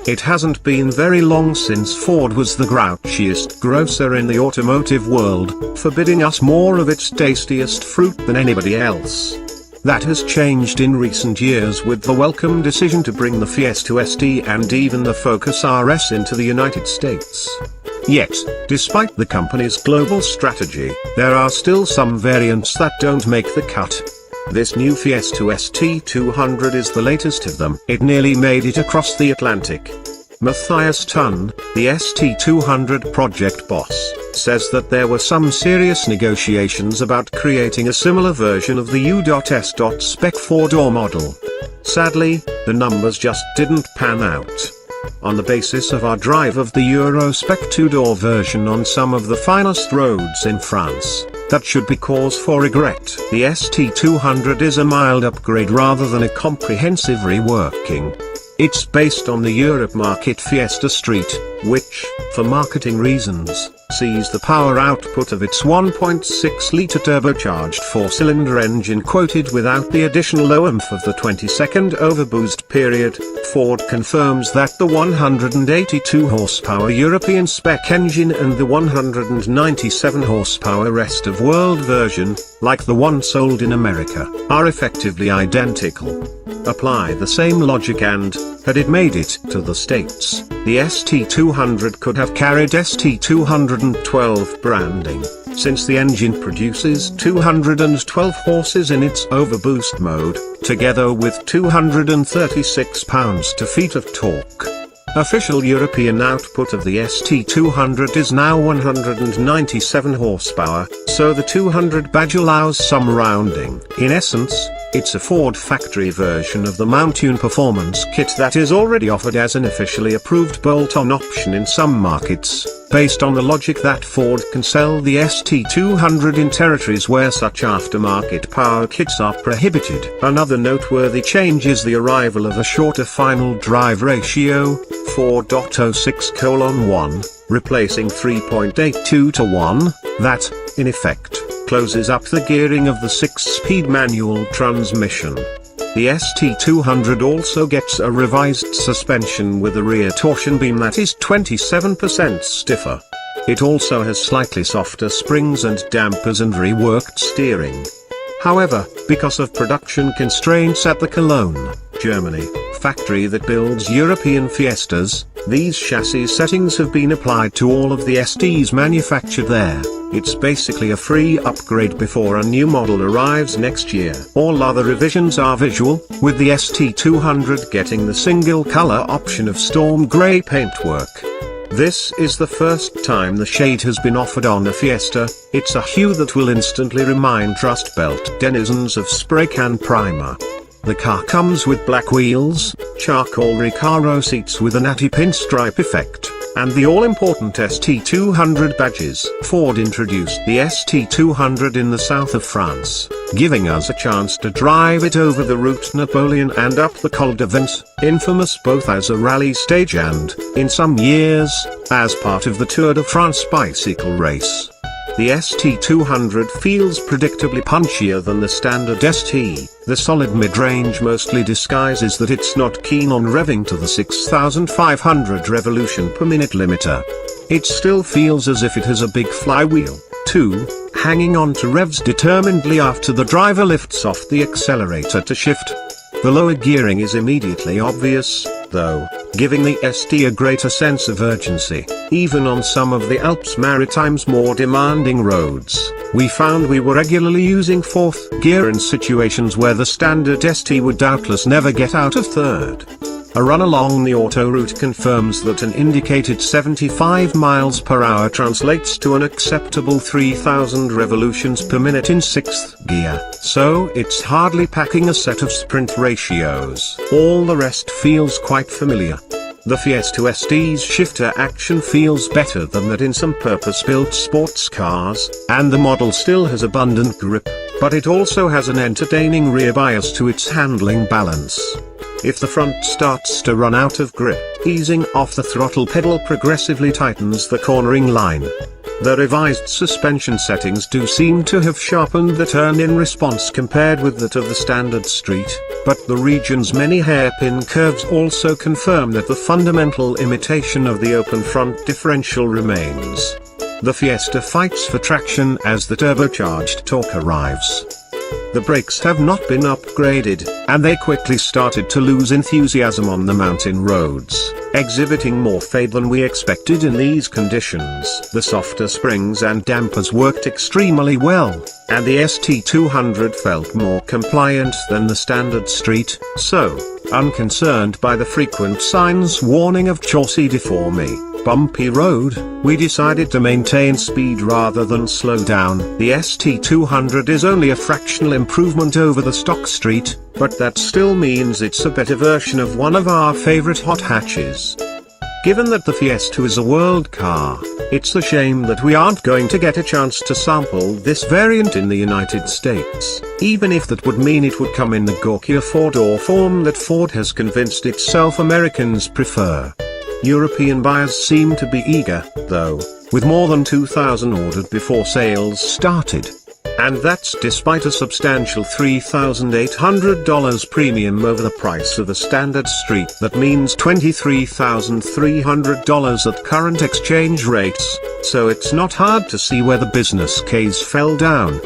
It hasn't been very long since Ford was the grouchiest grocer in the automotive world, forbidding us more of its tastiest fruit than anybody else. That has changed in recent years with the welcome decision to bring the Fiesta ST and even the Focus RS into the United States. Yet, despite the company's global strategy, there are still some variants that don't make the cut. This new Fiesta ST200 is the latest of them. It nearly made it across the Atlantic. Matthias Tunn, the ST200 project boss, says that there were some serious negotiations about creating a similar version of the U.S. spec 4-door model. Sadly, the numbers just didn't pan out. On the basis of our drive of the Euro spec 2-door version on some of the finest roads in France, that should be cause for regret. The ST200 is a mild upgrade rather than a comprehensive reworking. It's based on the Europe market Fiesta Street, which, for marketing reasons, sees the power output of its 1.6-litre turbocharged 4-cylinder engine quoted without the additional oomph of the 20-second overboost period. Ford confirms that the 182 horsepower European spec engine and the 197 horsepower rest of world version, like the one sold in America, are effectively identical. Apply the same logic and, had it made it to the States, the ST200 could have carried ST212 branding, since the engine produces 212 horses in its overboost mode, together with 236 pounds-to-feet of torque. Official European output of the ST200 is now 197 horsepower, so the 200 badge allows some rounding. In essence, it's a Ford factory version of the Mountune Performance Kit that is already offered as an officially approved bolt-on option in some markets, based on the logic that Ford can sell the ST200 in territories where such aftermarket power kits are prohibited. Another noteworthy change is the arrival of a shorter final drive ratio, 4.06:1, replacing 3.82:1, that, in effect, closes up the gearing of the 6-speed manual transmission. The ST200 also gets a revised suspension with a rear torsion beam that is 27% stiffer. It also has slightly softer springs and dampers and reworked steering. However, because of production constraints at the Cologne, Germany, factory that builds European Fiestas, these chassis settings have been applied to all of the STs manufactured there. It's basically a free upgrade before a new model arrives next year. All other revisions are visual, with the ST200 getting the single color option of storm grey paintwork. This is the first time the shade has been offered on a Fiesta. It's a hue that will instantly remind Rust Belt denizens of spray can primer. The car comes with black wheels, charcoal Recaro seats with a natty pinstripe effect, and the all-important ST200 badges. Ford introduced the ST200 in the south of France, giving us a chance to drive it over the Route Napoleon and up the Col de Vence, infamous both as a rally stage and, in some years, as part of the Tour de France bicycle race. The ST200 feels predictably punchier than the standard ST. The solid mid-range mostly disguises that it's not keen on revving to the 6,500 revolution per minute limiter. It still feels as if it has a big flywheel, too, hanging on to revs determinedly after the driver lifts off the accelerator to shift. The lower gearing is immediately obvious, though, giving the ST a greater sense of urgency. Even on some of the Alps Maritime's more demanding roads, we found we were regularly using fourth gear in situations where the standard ST would doubtless never get out of third. A run along the autoroute confirms that an indicated 75 miles per hour translates to an acceptable 3,000 revolutions per minute in sixth gear, so it's hardly packing a set of sprint ratios. All the rest feels quite familiar. The Fiesta ST's shifter action feels better than that in some purpose-built sports cars, and the model still has abundant grip, but it also has an entertaining rear bias to its handling balance. If the front starts to run out of grip, easing off the throttle pedal progressively tightens the cornering line. The revised suspension settings do seem to have sharpened the turn-in response compared with that of the standard street, but the region's many hairpin curves also confirm that the fundamental imitation of the open front differential remains. The Fiesta fights for traction as the turbocharged torque arrives. The brakes have not been upgraded, and they quickly started to lose enthusiasm on the mountain roads, exhibiting more fade than we expected in these conditions. The softer springs and dampers worked extremely well, and the ST200 felt more compliant than the standard street, so, unconcerned by the frequent signs warning of chassis deformity, bumpy road, we decided to maintain speed rather than slow down. The ST200 is only a fractional improvement over the stock street, but that still means it's a better version of one of our favorite hot hatches. Given that the Fiesta is a world car, it's a shame that we aren't going to get a chance to sample this variant in the United States, even if that would mean it would come in the gawkier four-door form that Ford has convinced itself Americans prefer. European buyers seem to be eager, though, with more than 2,000 ordered before sales started. And that's despite a substantial $3,800 premium over the price of the standard street. That means $23,300 at current exchange rates, so it's not hard to see where the business case fell down.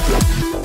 Yeah.